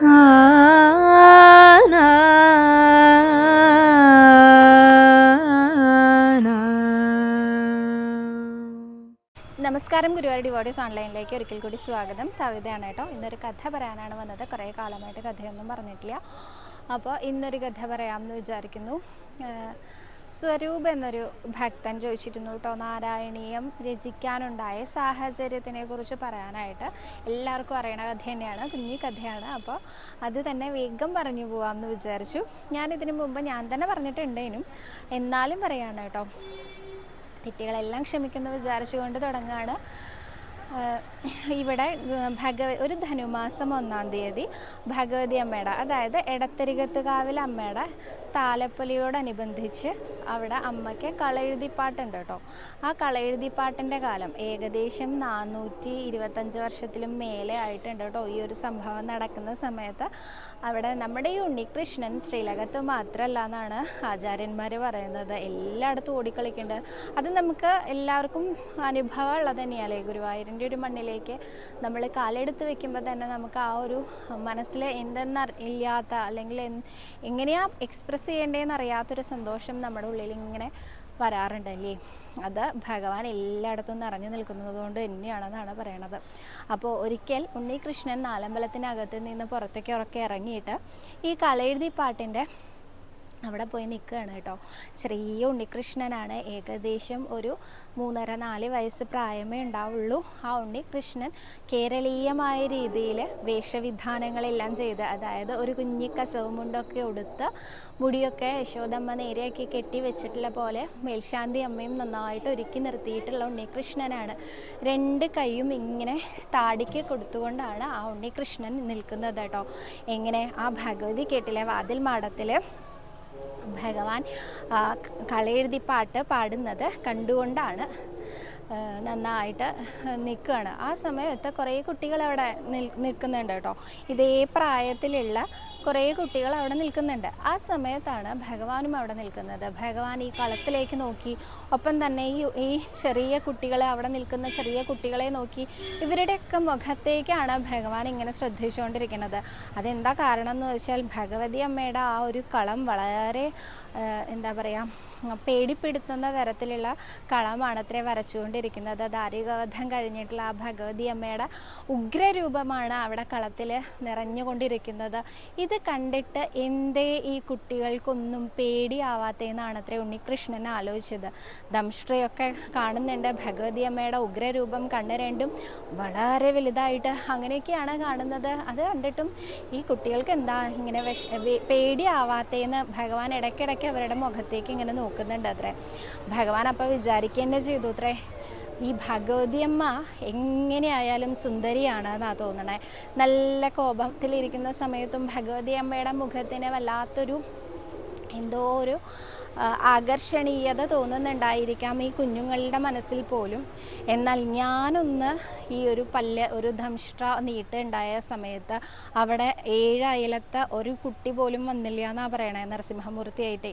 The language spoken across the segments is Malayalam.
നമസ്കാരം, ഗുരുവായൂർ ഡിവോട്ടീസ് ഓൺലൈനിലേക്ക് ഒരിക്കൽ കൂടി സ്വാഗതം. സവിതയാണ് കേട്ടോ. ഇന്നൊരു കഥ പറയാനാണ് വന്നത്. കുറേ കാലമായിട്ട് കഥയൊന്നും പറഞ്ഞിട്ടില്ല. അപ്പോൾ ഇന്നൊരു കഥ പറയാമെന്ന് വിചാരിക്കുന്നു. സ്വരൂപ് എന്നൊരു ഭക്തൻ ചോദിച്ചിരുന്നു കേട്ടോ, നാരായണീയം രചിക്കാനുണ്ടായ സാഹചര്യത്തിനെ കുറിച്ച് പറയാനായിട്ട്. എല്ലാവർക്കും അറിയണ കഥ തന്നെയാണ്, കുഞ്ഞി കഥയാണ്. അപ്പോൾ അത് തന്നെ വേഗം പറഞ്ഞു പോകാമെന്ന് വിചാരിച്ചു. ഞാനിതിനു മുമ്പ് ഞാൻ തന്നെ പറഞ്ഞിട്ടുണ്ടേനും, എന്നാലും പറയാണ് കേട്ടോ. തെറ്റുകളെല്ലാം ക്ഷമിക്കുന്നു വിചാരിച്ചുകൊണ്ട് തുടങ്ങുകയാണ്. ഇവിടെ ഒരു ധനുമാസം 1-ാം തീയതി ഭഗവതി അമ്മയുടെ, അതായത് എടത്തരികത്തുകാവിൽ അമ്മയുടെ താലപ്പൊലിയോടനുബന്ധിച്ച് അവിടെ അമ്മയ്ക്ക് കളയെഴുതിപ്പാട്ടുണ്ട് കേട്ടോ. ആ കളയെഴുതിപ്പാട്ടിൻ്റെ കാലം ഏകദേശം 425 വർഷത്തിലും മേലെ ആയിട്ടുണ്ട് കേട്ടോ. ഈ ഒരു സംഭവം നടക്കുന്ന സമയത്ത് അവിടെ നമ്മുടെ ഈ ഉണ്ണികൃഷ്ണൻ ശ്രീലകത്ത് മാത്രമല്ല എന്നാണ് ആചാര്യന്മാർ പറയുന്നത്, എല്ലായിടത്തും ഓടിക്കളിക്കുന്നുണ്ട്. അത് നമുക്ക് എല്ലാവർക്കും അനുഭവം ഉള്ളത് തന്നെയല്ലേ. ഗുരുവായൂരിൻ്റെ ഒരു മണ്ണിലേക്ക് നമ്മൾ കാലെടുത്ത് വെക്കുമ്പോൾ തന്നെ നമുക്ക് ആ ഒരു മനസ്സിൽ എന്തെന്നറിയാത്ത, അല്ലെങ്കിൽ എങ്ങനെയാ എക്സ്പ്രസ് ചെയ്യേണ്ടതെന്ന് അറിയാത്തൊരു സന്തോഷം നമ്മുടെ ഉള്ളിൽ ഇങ്ങനെ വരാറുണ്ടല്ലേ. അത് ഭഗവാൻ എല്ലായിടത്തും നിറഞ്ഞു നിൽക്കുന്നത് കൊണ്ട് തന്നെയാണെന്നാണ് പറയണത്. അപ്പോൾ ഒരിക്കൽ ഉണ്ണികൃഷ്ണൻ നാലമ്പലത്തിനകത്ത് നിന്ന് പുറത്തേക്ക് ഇറങ്ങിയിട്ട് ഈ കളയെഴുതിപ്പാട്ടിൻ്റെ അവിടെ പോയി നിൽക്കുകയാണ് കേട്ടോ. ചെറിയ ഉണ്ണികൃഷ്ണനാണ്, ഏകദേശം ഒരു 3.5-4 വയസ്സ് പ്രായമേ ഉണ്ടാവുള്ളൂ. ആ ഉണ്ണികൃഷ്ണൻ കേരളീയമായ രീതിയിൽ വേഷവിധാനങ്ങളെല്ലാം ചെയ്ത്, അതായത് ഒരു കുഞ്ഞി കസവ് മുണ്ടൊക്കെ ഉടുത്ത് മുടിയൊക്കെ യശോദമ്മ നേരെയാക്കി കെട്ടി വെച്ചിട്ടുള്ള പോലെ മേൽശാന്തി അമ്മയും നന്നായിട്ട് ഒരുക്കി നിർത്തിയിട്ടുള്ള ഉണ്ണികൃഷ്ണനാണ്. 2 കൈയും ഇങ്ങനെ താടിക്ക് കൊടുത്തുകൊണ്ടാണ് ആ ഉണ്ണികൃഷ്ണൻ നിൽക്കുന്നത് കേട്ടോ. എങ്ങനെ, ആ ഭഗവതി കേട്ടിലെ വാതിൽ മാടത്തിൽ ഭഗവാൻ കളയെഴുതിപ്പാട്ട് പാടുന്നത് കണ്ടുകൊണ്ടാണ് നന്നായിട്ട് നിൽക്കുകയാണ്. ആ സമയത്ത് കുറേ കുട്ടികൾ അവിടെ നിൽക്കുന്നുണ്ട് കേട്ടോ. ഇതേ പ്രായത്തിലുള്ള കുറേ കുട്ടികൾ അവിടെ നിൽക്കുന്നുണ്ട്. ആ സമയത്താണ് ഭഗവാനും അവിടെ നിൽക്കുന്നത്. ഭഗവാൻ ഈ കളത്തിലേക്ക് നോക്കി, ഒപ്പം തന്നെ ഈ ചെറിയ കുട്ടികളെ, അവിടെ നിൽക്കുന്ന ചെറിയ കുട്ടികളെ നോക്കി. ഇവരുടെയൊക്കെ മുഖത്തേക്കാണ് ഭഗവാൻ ഇങ്ങനെ ശ്രദ്ധിച്ചുകൊണ്ടിരിക്കുന്നത്. അതെന്താ കാരണം എന്ന് വെച്ചാൽ, ഭഗവതി അമ്മയുടെ ആ ഒരു കളം വളരെ എന്താ പറയുക, പേടിപ്പെടുത്തുന്ന തരത്തിലുള്ള കളമാണത്രേ വരച്ചുകൊണ്ടിരിക്കുന്നത്. ദാരികവധം കഴിഞ്ഞിട്ടുള്ള ആ ഭഗവതി അമ്മയുടെ ഉഗ്രരൂപമാണ് അവിടെ കളത്തിൽ നിറഞ്ഞുകൊണ്ടിരിക്കുന്നത്. ഇത് കണ്ടിട്ട് എന്തേ ഈ കുട്ടികൾക്കൊന്നും പേടിയാവാത്തതെന്നാണ് അത്രേ ഉണ്ണികൃഷ്ണൻ ആലോചിച്ചത്. ദംഷ്ട്രയൊക്കെ കാണുന്നുണ്ട്, ഭഗവതി അമ്മയുടെ ഉഗ്രരൂപം കണ്ണ് രണ്ടും വളരെ വലുതായിട്ട് അങ്ങനെയൊക്കെയാണ് കാണുന്നത്. അത് കണ്ടിട്ടും ഈ കുട്ടികൾക്ക് എന്താ ഇങ്ങനെ പേടിയാവാത്തതെന്ന് ഭഗവാൻ ഇടയ്ക്കിടയ്ക്ക് അവരുടെ മുഖത്തേക്ക് ഇങ്ങനെ നോക്കുന്നുണ്ട് അത്രേ. ഭഗവാൻ അപ്പം വിചാരിക്കുക തന്നെ ചെയ്തു അത്രേ, ഈ ഭഗവതിയമ്മ എങ്ങനെയായാലും സുന്ദരിയാണ് എന്നാണ് തോന്നണേ. നല്ല കോപത്തിലിരിക്കുന്ന സമയത്തും ഭഗവതി അമ്മയുടെ മുഖത്തിന് വല്ലാത്തൊരു എന്തോ ഒരു ആകർഷണീയത തോന്നുന്നുണ്ടായിരിക്കാം ഈ കുഞ്ഞുങ്ങളുടെ മനസ്സിൽ പോലും. എന്നാൽ ഞാനൊന്ന് ഈ ഒരു ദംഷ്ട്ര നീട്ടുണ്ടായ സമയത്ത് അവിടെ 7 അയലത്തെ ഒരു കുട്ടി പോലും വന്നില്ല എന്നാണ് പറയണേ, നരസിംഹമൂർത്തിയായിട്ടേ.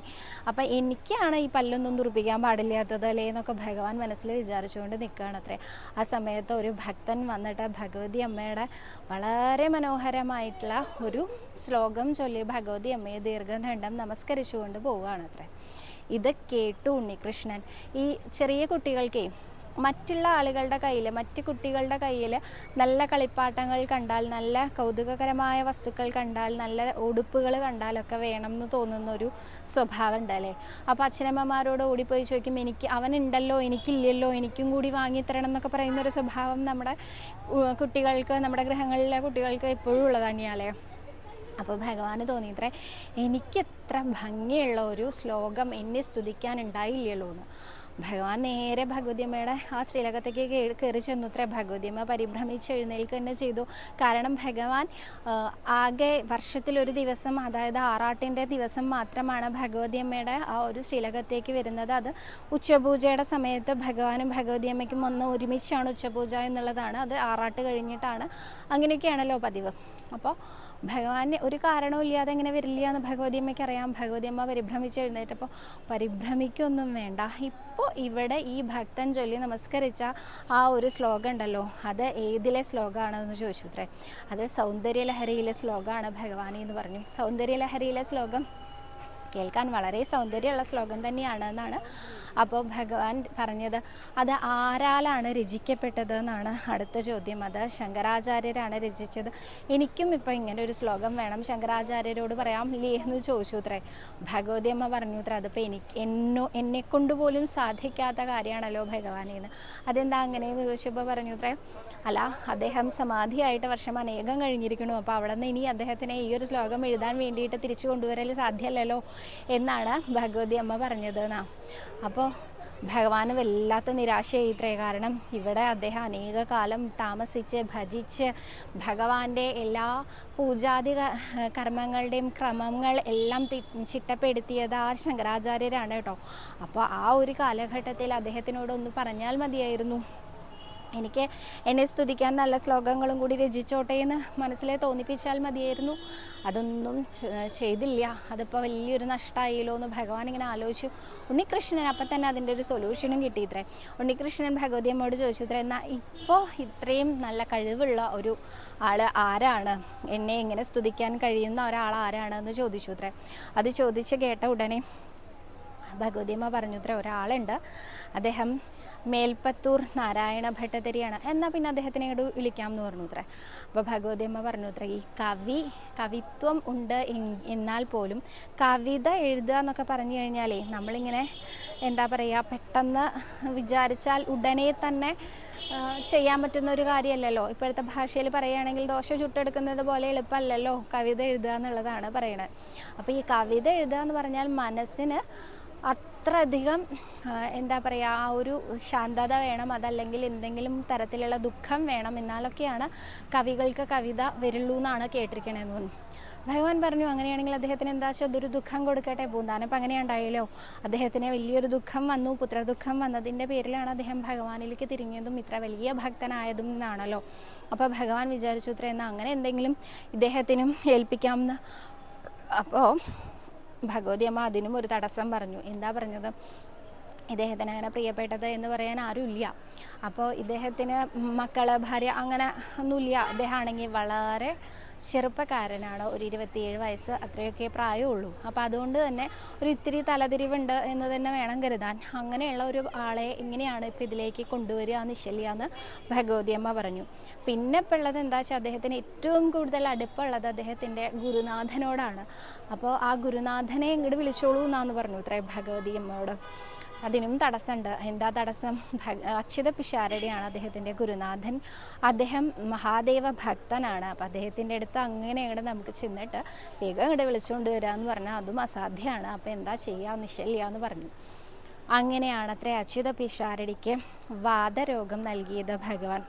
അപ്പം എനിക്കാണ് ഈ പല്ലൊന്നും തുറപ്പിക്കാൻ പാടില്ലാത്തത് അല്ലേ എന്നൊക്കെ ഭഗവാൻ മനസ്സിൽ വിചാരിച്ചുകൊണ്ട് നിൽക്കുകയാണ് അത്രേ. ആ സമയത്ത് ഒരു ഭക്തൻ വന്നിട്ട് ഭഗവതി അമ്മയുടെ വളരെ മനോഹരമായിട്ടുള്ള ഒരു ശ്ലോകം ചൊല്ലി ഭഗവതി അമ്മയെ ദീർഘദണ്ഡം നമസ്കരിച്ചുകൊണ്ട് പോവുകയാണ് അത്രേ. ഇത് കേട്ടു ഉണ്ണികൃഷ്ണൻ. ഈ ചെറിയ കുട്ടികൾക്കേ മറ്റുള്ള ആളുകളുടെ കയ്യിൽ, മറ്റു കുട്ടികളുടെ കയ്യിൽ നല്ല കളിപ്പാട്ടങ്ങൾ കണ്ടാൽ, നല്ല കൗതുകകരമായ വസ്തുക്കൾ കണ്ടാൽ, നല്ല ഉടുപ്പുകൾ കണ്ടാലൊക്കെ വേണം എന്ന് തോന്നുന്നൊരു സ്വഭാവം ഉണ്ടല്ലേ. അപ്പോൾ അച്ഛനമ്മമാരോട് ഓടിപ്പോയി ചോദിക്കും, അവനുണ്ടല്ലോ എനിക്കില്ലല്ലോ, എനിക്കും കൂടി വാങ്ങിത്തരണം എന്നൊക്കെ പറയുന്നൊരു സ്വഭാവം നമ്മുടെ കുട്ടികൾക്ക്, നമ്മുടെ ഗൃഹങ്ങളിലെ കുട്ടികൾക്ക് എപ്പോഴും ഉള്ളത് തന്നെയാലേ. അപ്പോൾ ഭഗവാന് തോന്നിയത്രേ, എനിക്കെത്ര ഭംഗിയുള്ള ഒരു ശ്ലോകം എന്നെ സ്തുതിക്കാനുണ്ടായില്ലല്ലോ എന്ന്. ഭഗവാൻ നേരെ ഭഗവതിയമ്മയുടെ ആ ശ്രീലകത്തേക്ക് കയറി ചെന്നുത്രേ. ഭഗവതിയമ്മ പരിഭ്രമിച്ച് എഴുന്നേൽക്കുക തന്നെ ചെയ്തു. കാരണം ഭഗവാൻ ആകെ വർഷത്തിലൊരു ദിവസം, അതായത് ആറാട്ടിൻ്റെ ദിവസം മാത്രമാണ് ഭഗവതിയമ്മയുടെ ആ ഒരു ശ്രീലകത്തേക്ക് വരുന്നത്. അത് ഉച്ചപൂജയുടെ സമയത്ത് ഭഗവാനും ഭഗവതിയമ്മയ്ക്കും ഒന്ന് ഒരുമിച്ചാണ് ഉച്ചപൂജ എന്നുള്ളതാണ്. അത് ആറാട്ട് കഴിഞ്ഞിട്ടാണ്. അങ്ങനെയൊക്കെയാണല്ലോ പതിവ്. അപ്പോൾ ഭഗവാന് ഒരു കാരണവും ഇല്ലാതെ എങ്ങനെ വരില്ല എന്ന് ഭഗവതിയമ്മയ്ക്ക് അറിയാം. ഭഗവതിയമ്മ പരിഭ്രമിച്ച് എഴുന്നേറ്റപ്പോൾ, പരിഭ്രമിക്കൊന്നും വേണ്ട, ഇപ്പോൾ ഇവിടെ ഈ ഭക്തൻ ചൊല്ലി നമസ്കരിച്ച ആ ഒരു ശ്ലോകം ഉണ്ടല്ലോ, അത് ഏതിലെ ശ്ലോകമാണെന്ന് ചോദിച്ചു അത്രേ. അത് സൗന്ദര്യലഹരിയിലെ ശ്ലോകമാണ് ഭഗവാനി എന്ന് പറഞ്ഞു. സൗന്ദര്യലഹരിയിലെ ശ്ലോകം കേൾക്കാൻ വളരെ സൗന്ദര്യമുള്ള ശ്ലോകം തന്നെയാണ് എന്നാണ് അപ്പോൾ ഭഗവാൻ പറഞ്ഞത്. അത് ആരാലാണ് രചിക്കപ്പെട്ടത് എന്നാണ് അടുത്ത ചോദ്യം. അത് ശങ്കരാചാര്യരാണ് രചിച്ചത്. എനിക്കും ഇപ്പോൾ ഇങ്ങനെ ഒരു ശ്ലോകം വേണം, ശങ്കരാചാര്യരോട് പറയാം ഇല്ലേ എന്ന് ചോദിച്ചു അത്രേ. ഭഗവതി അമ്മ പറഞ്ഞു അത്രേ, അതിപ്പോൾ എന്നെ കൊണ്ടുപോലും സാധിക്കാത്ത കാര്യമാണല്ലോ ഭഗവാനേന്ന്. അതെന്താ അങ്ങനെയെന്ന് ചോദിച്ചപ്പോൾ പറഞ്ഞു അത്രേ, അല്ല അദ്ദേഹം സമാധിയായിട്ട് വർഷം അനേകം കഴിഞ്ഞിരിക്കുന്നു, അപ്പോൾ അവിടെ നിന്ന് ഇനി അദ്ദേഹത്തിനെ ഈ ഒരു ശ്ലോകം എഴുതാൻ വേണ്ടിയിട്ട് തിരിച്ചു കൊണ്ടുവരൽ സാധ്യമല്ലല്ലോ എന്നാണ് ഭഗവതി അമ്മ പറഞ്ഞത് എന്നാ. അപ്പോൾ ഭഗവാന് വല്ലാത്ത നിരാശയായിത്രേ. കാരണം ഇവിടെ അദ്ദേഹം അനേക കാലം താമസിച്ച് ഭജിച്ച് ഭഗവാന്റെ എല്ലാ പൂജാതി കർമ്മങ്ങളുടെയും ക്രമങ്ങൾ എല്ലാം ചിട്ടപ്പെടുത്തിയത് ആ ശങ്കരാചാര്യരാണ് കേട്ടോ. അപ്പോൾ ആ ഒരു കാലഘട്ടത്തിൽ അദ്ദേഹത്തിനോടൊന്ന് പറഞ്ഞാൽ മതിയായിരുന്നു, എനിക്ക് എന്നെ സ്തുതിക്കാൻ നല്ല ശ്ലോകങ്ങളും കൂടി രചിച്ചോട്ടെ എന്ന് മനസ്സിലെ തോന്നിപ്പിച്ചാൽ മതിയായിരുന്നു. അതൊന്നും ചെയ്തില്ല. അതിപ്പോൾ വലിയൊരു നഷ്ടമായല്ലോ എന്ന് ഭഗവാൻ ഇങ്ങനെ ആലോചിച്ചു. ഉണ്ണികൃഷ്ണൻ അപ്പം തന്നെ അതിൻ്റെ ഒരു സൊല്യൂഷനും കിട്ടിയിത്രേ. ഉണ്ണികൃഷ്ണൻ ഭഗവതി അമ്മയോട് ചോദിച്ചു ഇത്രേ, എന്നാൽ ഇപ്പോൾ ഇത്രയും നല്ല കഴിവുള്ള ഒരു ആൾ ആരാണ്, എന്നെ ഇങ്ങനെ സ്തുതിക്കാൻ കഴിയുന്ന ഒരാൾ ആരാണ് എന്ന് ചോദിച്ചു അത്രേ. അത് ചോദിച്ച് കേട്ട ഉടനെ ഭഗവതി അമ്മ പറഞ്ഞു അത്രേ, ഒരാളുണ്ട്, അദ്ദേഹം മേൽപ്പത്തൂർ നാരായണ ഭട്ടതിരിയാണ്, എന്നാൽ പിന്നെ അദ്ദേഹത്തിനെ ഇങ്ങോട്ട് വിളിക്കാം എന്ന് പറഞ്ഞു അത്രേ. അപ്പോൾ ഭഗവതി അമ്മ പറഞ്ഞു അത്രേ, ഈ കവിത്വം ഉണ്ട് എന്നാൽ പോലും കവിത എഴുതുക എന്നൊക്കെ പറഞ്ഞു കഴിഞ്ഞാലേ നമ്മളിങ്ങനെ എന്താ പറയുക, പെട്ടെന്ന് വിചാരിച്ചാൽ ഉടനെ തന്നെ ചെയ്യാൻ പറ്റുന്ന ഒരു കാര്യമല്ലല്ലോ. ഇപ്പോഴത്തെ ഭാഷയിൽ പറയുകയാണെങ്കിൽ ദോശ ചുട്ടെടുക്കുന്നത് പോലെ എളുപ്പമല്ലല്ലോ കവിത എഴുതുക എന്നുള്ളതാണ് പറയണത്. അപ്പോൾ ഈ കവിത എഴുതുക എന്ന് പറഞ്ഞാൽ മനസ്സിന് അത്രയധികം എന്താ പറയുക, ആ ഒരു ശാന്തത വേണം, അതല്ലെങ്കിൽ എന്തെങ്കിലും തരത്തിലുള്ള ദുഃഖം വേണം, എന്നാലൊക്കെയാണ് കവികൾക്ക് കവിത വരുള്ളൂ എന്നാണ് കേട്ടിരിക്കണതെന്ന് പറഞ്ഞു. ഭഗവാൻ പറഞ്ഞു അങ്ങനെയാണെങ്കിൽ അദ്ദേഹത്തിന് എന്താ വെച്ചാൽ അതൊരു ദുഃഖം കൊടുക്കട്ടെ. പൂന്താനപ്പം അങ്ങനെ ഉണ്ടായല്ലോ, അദ്ദേഹത്തിന് വലിയൊരു ദുഃഖം വന്നു, പുത്രദുഃഖം വന്നതിൻ്റെ പേരിലാണ് അദ്ദേഹം ഭഗവാനിലേക്ക് തിരിഞ്ഞതും ഇത്ര വലിയ ഭക്തനായതും എന്നാണല്ലോ. അപ്പോൾ ഭഗവാൻ വിചാരിച്ചു ഇത്ര എന്നാൽ അങ്ങനെ എന്തെങ്കിലും ഇദ്ദേഹത്തിനും ഏൽപ്പിക്കാമെന്ന്. അപ്പോൾ ഭഗവതി അമ്മ അതിനും ഒരു തടസ്സം പറഞ്ഞു. എന്താ പറഞ്ഞത്, ഇദ്ദേഹത്തിന് അങ്ങനെ പ്രിയപ്പെട്ടത് എന്ന് പറയാൻ ആരുമില്ല. അപ്പോൾ ഇദ്ദേഹത്തിന് മക്കള് ഭാര്യ അങ്ങനെ ഒന്നുമില്ല. അദ്ദേഹമാണെങ്കിൽ വളരെ ചെറുപ്പക്കാരനാണ്, ഒരു 27 വയസ്സ് അത്രയൊക്കെ പ്രായമുള്ളൂ. അപ്പോൾ അതുകൊണ്ട് തന്നെ ഒരു ഇത്തിരി തലതിരിവുണ്ട് എന്ന് തന്നെ വേണം കരുതാൻ. അങ്ങനെയുള്ള ഒരു ആളെ ഇങ്ങനെയാണ് ഇപ്പോൾ ഇതിലേക്ക് കൊണ്ടുവരിക നിശ്ചല്യ എന്ന് ഭഗവതി അമ്മ പറഞ്ഞു. പിന്നെ ഇപ്പോൾ ഉള്ളത് എന്താ വെച്ചാൽ അദ്ദേഹത്തിന് ഏറ്റവും കൂടുതൽ അടുപ്പമുള്ളത് അദ്ദേഹത്തിൻ്റെ ഗുരുനാഥനോടാണ്. അപ്പോൾ ആ ഗുരുനാഥനെ ഇങ്ങോട്ട് വിളിച്ചോളൂ എന്നാന്ന് പറഞ്ഞു ഇത്രേ ഭഗവതി അമ്മയോട്. അതിനും തടസ്സമുണ്ട്. എന്താ തടസ്സം, അച്യുത പിഷാരടിയാണ് അദ്ദേഹത്തിൻ്റെ ഗുരുനാഥൻ. അദ്ദേഹം മഹാദേവ ഭക്തനാണ്. അപ്പം അദ്ദേഹത്തിൻ്റെ അടുത്ത് അങ്ങനെ അങ്ങോട്ട് നമുക്ക് ചെന്നിട്ട് വേഗം അങ്ങോട്ട് വിളിച്ചുകൊണ്ട് വരിക എന്ന് പറഞ്ഞാൽ അതും അസാധ്യമാണ്. അപ്പം എന്താ ചെയ്യുക, നിശ്ചല്യ എന്ന് പറഞ്ഞു. അങ്ങനെയാണ് അത്ര അച്യുത പിഷാരടിക്ക് വാതരോഗം നൽകിയത് ഭഗവാൻ.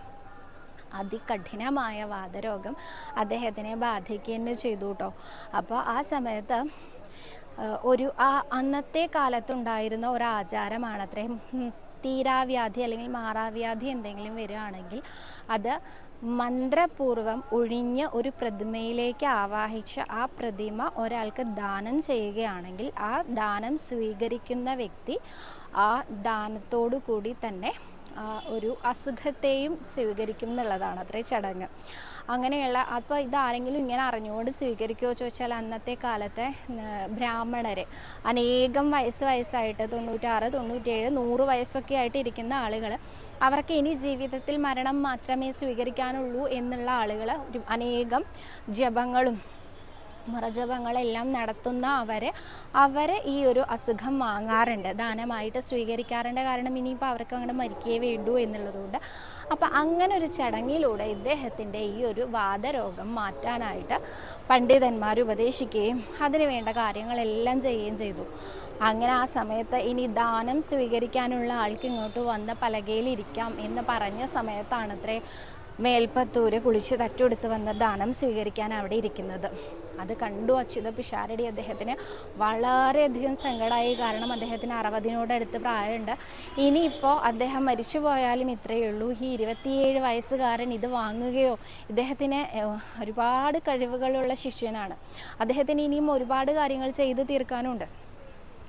അതികഠിനമായ വാതരോഗം അദ്ദേഹത്തിനെ ബാധിക്കുകയെന്ന് ചെയ്തു കേട്ടോ. അപ്പോൾ ആ സമയത്ത് അന്നത്തെ കാലത്തുണ്ടായിരുന്ന ഒരാചാരമാണ് അത്രയും തീരാവ്യാധി അല്ലെങ്കിൽ മാറാവ്യാധി എന്തെങ്കിലും വരികയാണെങ്കിൽ അത് മന്ത്രപൂർവം ഒഴിഞ്ഞ് ഒരു പ്രതിമയിലേക്ക് ആവാഹിച്ച് ആ പ്രതിമ ഒരാൾക്ക് ദാനം ചെയ്യുകയാണെങ്കിൽ ആ ദാനം സ്വീകരിക്കുന്ന വ്യക്തി ആ ദാനത്തോടു കൂടി തന്നെ ഒരു അസുഖത്തെയും സ്വീകരിക്കും എന്നുള്ളതാണ് അത്രേ ചടങ്ങ്. അങ്ങനെയുള്ള അപ്പോൾ ഇതാരെങ്കിലും ഇങ്ങനെ അറിഞ്ഞുകൊണ്ട് സ്വീകരിക്കുമോ ചോദിച്ചാൽ അന്നത്തെ കാലത്തെ ബ്രാഹ്മണരെ അനേകം വയസ്സായിട്ട് 96, 97, 100 വയസ്സൊക്കെ ആയിട്ട് ഇരിക്കുന്ന ആളുകൾ, അവർക്ക് ഇനി ജീവിതത്തിൽ മരണം മാത്രമേ സ്വീകരിക്കാനുള്ളൂ എന്നുള്ള ആളുകൾ അനേകം ജപങ്ങളും മുറജപങ്ങളെല്ലാം നടത്തുന്ന അവരെ ഈ ഒരു അസുഖം വാങ്ങാറുണ്ട്, ദാനമായിട്ട് സ്വീകരിക്കാറുണ്ട്. കാരണം ഇനിയിപ്പോൾ അവർക്ക് അങ്ങനെ മരിക്കേ വേണ്ടൂ എന്നുള്ളതുകൊണ്ട്. അപ്പം അങ്ങനെ ഒരു ചടങ്ങിലൂടെ ഇദ്ദേഹത്തിൻ്റെ ഈ ഒരു വാതരോഗം മാറ്റാനായിട്ട് പണ്ഡിതന്മാർ ഉപദേശിക്കുകയും അതിന് വേണ്ട കാര്യങ്ങളെല്ലാം ചെയ്യുകയും ചെയ്തു. അങ്ങനെ ആ സമയത്ത് ഇനി ദാനം സ്വീകരിക്കാനുള്ള ആൾക്ക് ഇങ്ങോട്ട് വന്ന പലകയിലിരിക്കാം എന്ന് പറഞ്ഞ സമയത്താണത്രേ മേൽപ്പത്തൂര് കുളിച്ച് തട്ടുകൊടുത്ത് വന്ന് ദാനം സ്വീകരിക്കാൻ അവിടെ ഇരിക്കുന്നത്. അത് കണ്ടു അച്യുത പിഷാരടി. അദ്ദേഹത്തിന് വളരെയധികം സങ്കടമായി. കാരണം അദ്ദേഹത്തിന് 60-നോടടുത്ത് പ്രായമുണ്ട്. ഇനിയിപ്പോൾ അദ്ദേഹം മരിച്ചു പോയാലും ഇത്രയേ ഉള്ളൂ, ഈ 27 വയസ്സുകാരൻ ഇത് വാങ്ങുകയോ, ഇദ്ദേഹത്തിന് ഒരുപാട് കഴിവുകളുള്ള ശിഷ്യനാണ്, അദ്ദേഹത്തിന് ഇനിയും ഒരുപാട് കാര്യങ്ങൾ ചെയ്തു തീർക്കാനുണ്ട്.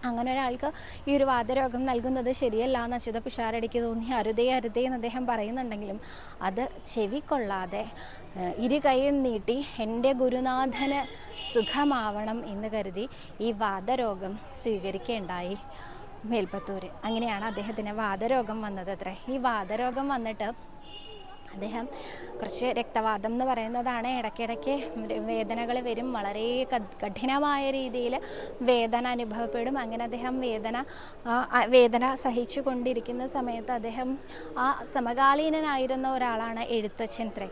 അങ്ങനെ ഒരാൾക്ക് ഈ ഒരു വാതരോഗം നൽകുന്നത് ശരിയല്ല എന്ന് അച്യുത പിഷാരടിക്ക് തോന്നി. അരുതേ അരുതേ എന്ന് അദ്ദേഹം പറയുന്നുണ്ടെങ്കിലും അത് ചെവിക്കൊള്ളാതെ ഇരു കൈയും നീട്ടി എൻ്റെ ഗുരുനാഥന് സുഖമാവണം എന്ന് കരുതി ഈ വാതരോഗം സ്വീകരിക്കുകയുണ്ടായി മേൽപ്പത്തൂർ. അങ്ങനെയാണ് അദ്ദേഹത്തിന് വാതരോഗം വന്നത് അത്രേ. ഈ വാതരോഗം വന്നിട്ട് അദ്ദേഹം കുറച്ച് രക്തവാദം എന്ന് പറയുന്നതാണ്, ഇടയ്ക്കിടയ്ക്ക് വേദനകൾ വരും, വളരെ കഠിനമായ രീതിയിൽ വേദന അനുഭവപ്പെടും. അങ്ങനെ അദ്ദേഹം വേദന സഹിച്ചു കൊണ്ടിരിക്കുന്ന സമയത്ത് അദ്ദേഹം സമകാലീനനായിരുന്ന ഒരാളാണ് എഴുത്തച്ഛൻ ത്രേ.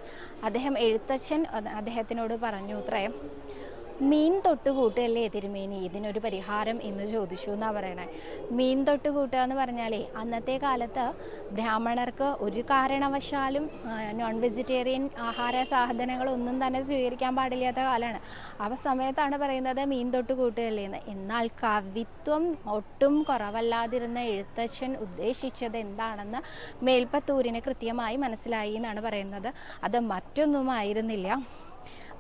എഴുത്തച്ഛൻ അദ്ദേഹത്തിനോട് പറഞ്ഞു ത്രേ, മീൻ തൊട്ട് കൂട്ടുകയല്ലേ തിരുമേനി, ഇതിനൊരു പരിഹാരം എന്ന് ചോദിച്ചു എന്നാണ് പറയണേ. മീൻ തൊട്ട് കൂട്ടുക എന്ന് പറഞ്ഞാലേ അന്നത്തെ കാലത്ത് ബ്രാഹ്മണർക്ക് ഒരു കാരണവശാലും നോൺ വെജിറ്റേറിയൻ ആഹാര സാധനങ്ങളൊന്നും തന്നെ സ്വീകരിക്കാൻ പാടില്ലാത്ത കാലമാണ്. ആ സമയത്താണ് പറയുന്നത് മീൻ തൊട്ട് കൂട്ടുകയല്ലേ എന്ന്. എന്നാൽ കവിത്വം ഒട്ടും കുറവല്ലാതിരുന്ന എഴുത്തച്ഛൻ ഉദ്ദേശിച്ചത് എന്താണെന്ന് മേൽപ്പത്തൂരിന് കൃത്യമായി മനസ്സിലായി എന്നാണ് പറയുന്നത്. അത് മറ്റൊന്നുമായിരുന്നില്ല,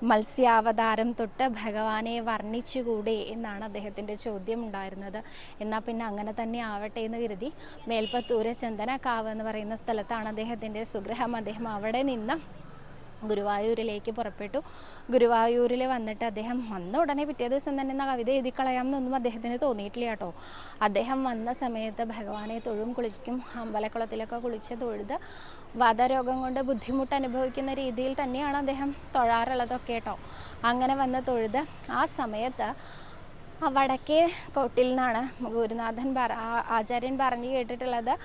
മത്സ്യാവതാരം തൊട്ട് ഭഗവാനെ വർണ്ണിച്ചുകൂടെ എന്നാണ് അദ്ദേഹത്തിൻ്റെ ചോദ്യം ഉണ്ടായിരുന്നത്. എന്നാൽ പിന്നെ അങ്ങനെ തന്നെ ആവട്ടെ എന്ന് കരുതി മേൽപ്പത്തൂര് ചന്ദനക്കാവ് എന്ന് പറയുന്ന സ്ഥലത്താണ് അദ്ദേഹത്തിൻ്റെ സ്വഗൃഹം. അദ്ദേഹം അവിടെ നിന്ന് ഗുരുവായൂരിലേക്ക് പുറപ്പെട്ടു. ഗുരുവായൂരിൽ വന്നിട്ട് അദ്ദേഹം വന്ന ഉടനെ പിറ്റേ ദിവസം തന്നെ കവിത എഴുതി കളയാമെന്നൊന്നും അദ്ദേഹത്തിന് തോന്നിയിട്ടില്ല കേട്ടോ. അദ്ദേഹം വന്ന സമയത്ത് ഭഗവാനെ തൊഴും കുളിക്കും, അമ്പലക്കുളത്തിലൊക്കെ കുളിച്ച് തൊഴുത് വാതരോഗം കൊണ്ട് ബുദ്ധിമുട്ട് അനുഭവിക്കുന്ന രീതിയിൽ തന്നെയാണ് അദ്ദേഹം തൊഴാറുള്ളതൊക്കെ കേട്ടോ. അങ്ങനെ വന്ന് തൊഴുത് ആ സമയത്ത് വടക്കേ കോട്ടിൽ നിന്നാണ് ഗുരുനാഥൻ ആചാര്യൻ പറഞ്ഞു കേട്ടിട്ടുള്ളത്,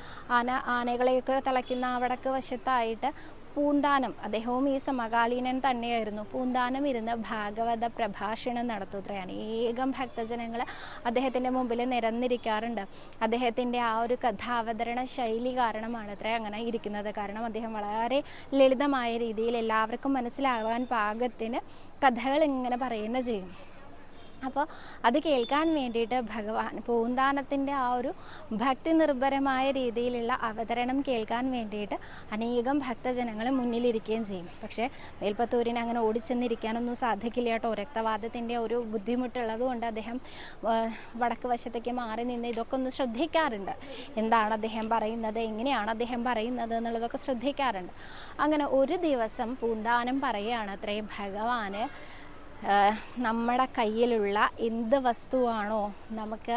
ആനകളെയൊക്കെ തളയ്ക്കുന്ന ആ വടക്ക് വശത്തായിട്ട് പൂന്താനം, അദ്ദേഹവും ഈ സമകാലീനൻ തന്നെയായിരുന്നു, പൂന്താനം ഇരുന്ന് ഭാഗവത പ്രഭാഷണം നടത്തുത്രേ. അനേകം ഭക്തജനങ്ങൾ അദ്ദേഹത്തിൻ്റെ മുമ്പിൽ നിരന്നിരിക്കാറുണ്ട്. അദ്ദേഹത്തിൻ്റെ ആ ഒരു കഥാവതരണ ശൈലി കാരണമാണ് അത്രേ അങ്ങനെ ഇരിക്കുന്നത്. കാരണം അദ്ദേഹം വളരെ ലളിതമായ രീതിയിൽ എല്ലാവർക്കും മനസ്സിലാവാൻ പാകത്തിന് കഥകൾ ഇങ്ങനെ പറയുന്ന ചെയ്യും. അപ്പോൾ അത് കേൾക്കാൻ വേണ്ടിയിട്ട് ഭഗവാൻ പൂന്താനത്തിൻ്റെ ആ ഒരു ഭക്തി നിർഭരമായ രീതിയിലുള്ള അവതരണം കേൾക്കാൻ വേണ്ടിയിട്ട് അനേകം ഭക്തജനങ്ങൾ മുന്നിലിരിക്കുകയും ചെയ്യും. പക്ഷേ മേൽപ്പത്തൂരിന് അങ്ങനെ ഓടിച്ചെന്നിരിക്കാനൊന്നും സാധിക്കില്ല കേട്ടോ. രക്തവാദത്തിൻ്റെ ഒരു ബുദ്ധിമുട്ടുള്ളത് കൊണ്ട് അദ്ദേഹം വടക്ക് വശത്തേക്ക് മാറി നിന്ന് ഇതൊക്കെ ഒന്ന് ശ്രദ്ധിക്കാറുണ്ട്. എന്താണ് അദ്ദേഹം പറയുന്നത്, എങ്ങനെയാണ് അദ്ദേഹം പറയുന്നത് എന്നുള്ളതൊക്കെ ശ്രദ്ധിക്കാറുണ്ട്. അങ്ങനെ ഒരു ദിവസം പൂന്താനം പറയുകയാണ് അത്രേ, ഭഗവാന് നമ്മുടെ കയ്യിലുള്ള എന്ത് വസ്തുവാണോ നമുക്ക്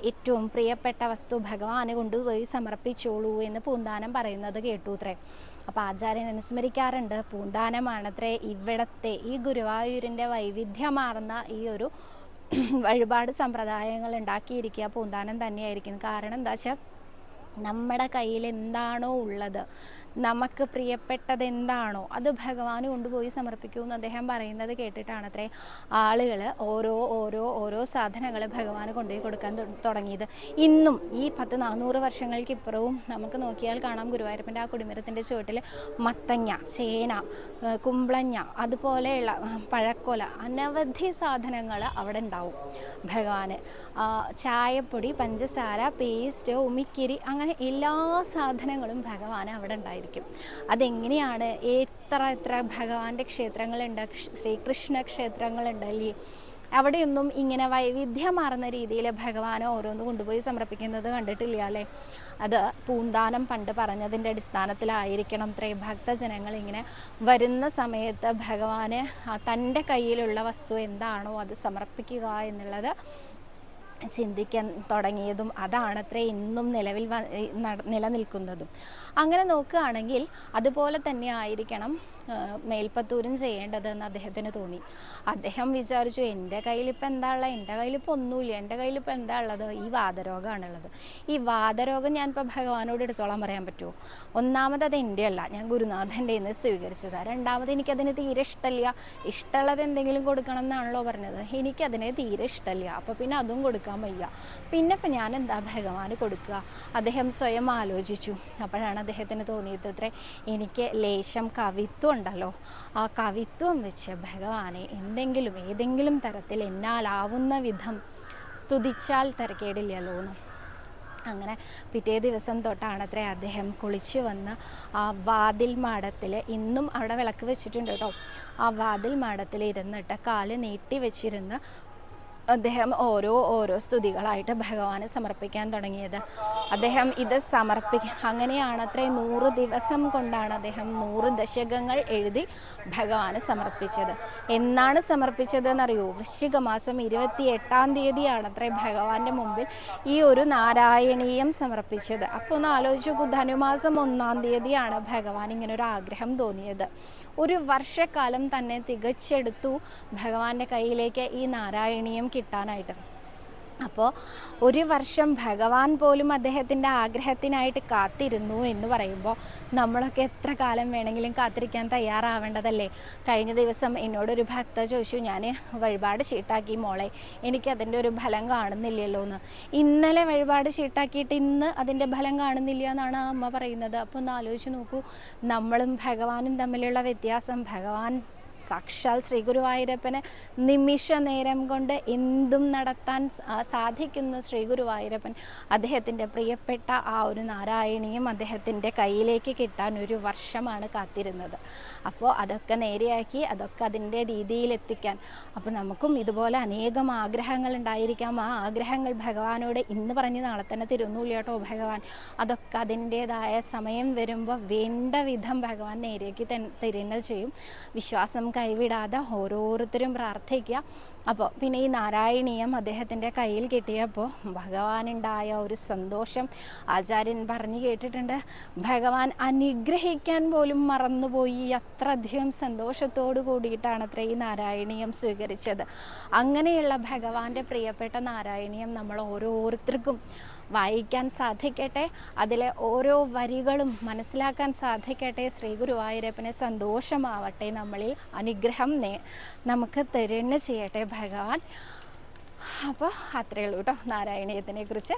ഏറ്റവും പ്രിയപ്പെട്ട വസ്തു ഭഗവാനെ കൊണ്ടുപോയി സമർപ്പിച്ചോളൂ എന്ന് പൂന്താനം പറയുന്നത് കേട്ടു അത്രേ. അപ്പോൾ ആചാര്യൻ അനുസ്മരിക്കാറുണ്ട്, പൂന്താനമാണത്രേ ഇവിടത്തെ ഈ ഗുരുവായൂരിൻ്റെ വൈവിധ്യമാർന്ന ഈ ഒരു വഴിപാട് സമ്പ്രദായങ്ങൾ ഉണ്ടാക്കിയിരിക്കുക പൂന്താനം തന്നെയായിരിക്കും. കാരണം എന്താ വെച്ചാൽ നമ്മുടെ കയ്യിൽ എന്താണോ ഉള്ളത്, നമുക്ക് പ്രിയപ്പെട്ടത് എന്താണോ അത് ഭഗവാന് കൊണ്ടുപോയി സമർപ്പിക്കൂ എന്ന് അദ്ദേഹം പറയുന്നത് കേട്ടിട്ടാണ് അത്രേ ആളുകൾ ഓരോ സാധനങ്ങൾ ഭഗവാന് കൊണ്ടുപോയി കൊടുക്കാൻ തുടങ്ങിയത്. ഇന്നും ഈ 400 വർഷങ്ങൾക്കിപ്പുറവും നമുക്ക് നോക്കിയാൽ കാണാം ഗുരുവായൂരപ്പൻ്റെ ആ കൊടിമരത്തിൻ്റെ ചുവട്ടിൽ മത്തങ്ങ, ചേന, കുമ്പളങ്ങ, അതുപോലെയുള്ള പഴക്കൊല, അനവധി സാധനങ്ങൾ അവിടെ ഉണ്ടാവും ഭഗവാന്. ചായപ്പൊടി, പഞ്ചസാര, പേസ്റ്റ്, ഉമിക്കിരി, അങ്ങനെ എല്ലാ സാധനങ്ങളും ഭഗവാന് അവിടെ ഉണ്ടായിരിക്കും. അതെങ്ങനെയാണ്, എത്ര ഭഗവാന്റെ ക്ഷേത്രങ്ങളുണ്ട്, ശ്രീകൃഷ്ണ ക്ഷേത്രങ്ങളുണ്ട് അല്ലേ, അവിടെയൊന്നും ഇങ്ങനെ വൈവിധ്യമാർന്ന രീതിയിൽ ഭഗവാനെ ഓരോന്ന് കൊണ്ടുപോയി സമർപ്പിക്കുന്നത് കണ്ടിട്ടില്ല അല്ലേ. അത് പൂന്താനം പണ്ട് പറഞ്ഞതിൻ്റെ അടിസ്ഥാനത്തിലായിരിക്കണം അത്രേ ഭക്തജനങ്ങൾ ഇങ്ങനെ വരുന്ന സമയത്ത് ഭഗവാന് തൻ്റെ കയ്യിലുള്ള വസ്തു എന്താണോ അത് സമർപ്പിക്കുക എന്നുള്ളത് ചിന്തിക്കാൻ തുടങ്ങിയതും. അതാണത്രേ ഇന്നും നിലനിൽക്കുന്നതും. അങ്ങനെ നോക്കുകയാണെങ്കിൽ അതുപോലെ തന്നെ ആയിരിക്കണം മേൽപ്പത്തൂരും ചെയ്യേണ്ടതെന്ന് അദ്ദേഹത്തിന് തോന്നി. അദ്ദേഹം വിചാരിച്ചു, എൻ്റെ കയ്യിലിപ്പോൾ എന്താ ഉള്ളത്, എൻ്റെ കയ്യിലിപ്പോൾ ഒന്നുമില്ല, എൻ്റെ കയ്യിലിപ്പോൾ എന്താ ഉള്ളത്, ഈ വാതരോഗമാണുള്ളത്. ഈ വാതരോഗം ഞാനിപ്പോൾ ഭഗവാനോട് എടുത്തോളാൻ പറയാൻ പറ്റുമോ? ഒന്നാമത് അത് എൻ്റെ അല്ല, ഞാൻ ഗുരുനാഥൻ്റെ നിന്ന് സ്വീകരിച്ചതാണ്. രണ്ടാമത് എനിക്കതിന് തീരെ ഇഷ്ടമില്ല. ഇഷ്ടമുള്ളത് എന്തെങ്കിലും കൊടുക്കണം എന്നാണല്ലോ പറഞ്ഞത്, എനിക്കതിനെ തീരെ ഇഷ്ടമില്ല. അപ്പോൾ പിന്നെ അതും കൊടുക്കാൻ വയ്യ. പിന്നെ ഇപ്പം ഞാൻ എന്താ ഭഗവാന് കൊടുക്കുക? അദ്ദേഹം സ്വയം ആലോചിച്ചു. അപ്പോഴാണ് അദ്ദേഹത്തിന് തോന്നിയത് അത്രേ, എനിക്ക് ലേശം കവിത്വം ഉണ്ടല്ലോ, ആ കവിത്വം വെച്ച് ഭഗവാനെ ഏതെങ്കിലും തരത്തിൽ എന്നാലാവുന്ന വിധം സ്തുതിച്ചാൽ തിരക്കേടില്ലല്ലോ എന്ന്. അങ്ങനെ പിറ്റേ ദിവസം തൊട്ടാണത്രേ അദ്ദേഹം കുളിച്ചു വന്ന് ആ വാതിൽ മാടത്തിൽ, ഇന്നും അവിടെ വിളക്ക് വെച്ചിട്ടുണ്ട് കേട്ടോ, ആ വാതിൽ മാടത്തിൽ ഇരുന്നിട്ട് കാല് നീട്ടി വെച്ചിരുന്ന് അദ്ദേഹം ഓരോ സ്തുതികളായിട്ട് ഭഗവാന് സമർപ്പിക്കാൻ തുടങ്ങിയത്. അദ്ദേഹം ഇത് അങ്ങനെയാണ് അത്രേ 100 ദിവസം കൊണ്ടാണ് അദ്ദേഹം 100 ദശകങ്ങൾ എഴുതി ഭഗവാന് സമർപ്പിച്ചത്. എന്നാണ് സമർപ്പിച്ചത് എന്നറിയോ? വൃശ്ചിക മാസം 28-ാം തീയതിയാണ് അത്രേ ഭഗവാന്റെ മുമ്പിൽ ഈ ഒരു നാരായണീയം സമർപ്പിച്ചത്. അപ്പോൾ ഒന്ന് ആലോചിച്ചു, ധനുമാസം 1-ാം തീയതിയാണ് ഭഗവാൻ ഇങ്ങനെ ഒരു ആഗ്രഹം തോന്നിയത്. ഒരു വർഷക്കാലം തന്നെ തികച്ചെടുത്തു ഭഗവാന്റെ കയ്യിലേക്ക് ഈ നാരായണീയം കിട്ടാനായിട്ട്. അപ്പോൾ ഒരു വർഷം ഭഗവാൻ പോലും അദ്ദേഹത്തിൻ്റെ ആഗ്രഹത്തിനായിട്ട് കാത്തിരുന്നു എന്ന് പറയുമ്പോൾ നമ്മളൊക്കെ എത്ര കാലം വേണമെങ്കിലും കാത്തിരിക്കാൻ തയ്യാറാവേണ്ടതല്ലേ? കഴിഞ്ഞ ദിവസം എന്നോടൊരു ഭക്ത ചോദിച്ചു, ഞാൻ വഴിപാട് ചീട്ടാക്കി മോളെ, എനിക്കതിൻ്റെ ഒരു ഫലം കാണുന്നില്ലല്ലോ എന്ന്. ഇന്നലെ വഴിപാട് ചീട്ടാക്കിയിട്ട് ഇന്ന് അതിൻ്റെ ഫലം കാണുന്നില്ല എന്നാണ് ആ അമ്മ പറയുന്നത്. അപ്പോൾ ഒന്ന് ആലോചിച്ച് നോക്കൂ, നമ്മളും ഭഗവാനും തമ്മിലുള്ള വ്യത്യാസം. ഭഗവാൻ സാക്ഷാൽ ശ്രീ ഗുരുവായൂരപ്പന് നിമിഷ നേരം കൊണ്ട് എന്തും നടത്താൻ സാധിക്കുന്ന ശ്രീ ഗുരുവായൂരപ്പൻ അദ്ദേഹത്തിൻ്റെ പ്രിയപ്പെട്ട ആ ഒരു നാരായണീയം അദ്ദേഹത്തിൻ്റെ കയ്യിലേക്ക് കിട്ടാൻ ഒരു വർഷമാണ് കാത്തിരുന്നത്. അപ്പോൾ അതൊക്കെ നേരെയാക്കി, അതൊക്കെ അതിൻ്റെ രീതിയിലെത്തിക്കാൻ. അപ്പോൾ നമുക്കും ഇതുപോലെ അനേകം ആഗ്രഹങ്ങൾ ഉണ്ടായിരിക്കാം. ആ ആഗ്രഹങ്ങൾ ഭഗവാനോട് ഇന്ന് പറഞ്ഞ് നാളെ തന്നെ തരുന്നില്ല കേട്ടോ ഭഗവാൻ. അതൊക്കെ അതിൻ്റേതായ സമയം വരുമ്പോൾ വേണ്ട വിധം ഭഗവാൻ നേരെയാക്കി തരുന്നത് ചെയ്യും. വിശ്വാസം കൈവിടാതെ ഓരോരുത്തരും പ്രാർത്ഥിക്കുക. അപ്പോൾ പിന്നെ ഈ നാരായണീയം അദ്ദേഹത്തിൻ്റെ കയ്യിൽ കിട്ടിയപ്പോൾ ഭഗവാനുണ്ടായ ഒരു സന്തോഷം ആചാര്യൻ പറഞ്ഞു കേട്ടിട്ടുണ്ട്. ഭഗവാൻ അനുഗ്രഹിക്കാൻ പോലും മറന്നുപോയി, അത്രയധികം സന്തോഷത്തോടു കൂടിയിട്ടാണ് അത്ര ഈ നാരായണീയം സ്വീകരിച്ചത്. അങ്ങനെയുള്ള ഭഗവാന്റെ പ്രിയപ്പെട്ട നാരായണീയം നമ്മൾ ഓരോരുത്തർക്കും വായിക്കാൻ സാധിക്കട്ടെ. അതിലെ ഓരോ വരികളും മനസ്സിലാക്കാൻ സാധിക്കട്ടെ. ശ്രീ ഗുരുവായൂരപ്പനെ സന്തോഷമാവട്ടെ, നമ്മളിൽ അനുഗ്രഹം നമുക്ക് തരുന്ന ചെയ്യട്ടെ ഭഗവാൻ. അപ്പോൾ അത്രയേ ഉള്ളൂ കേട്ടോ നാരായണീയത്തിനെ കുറിച്ച്.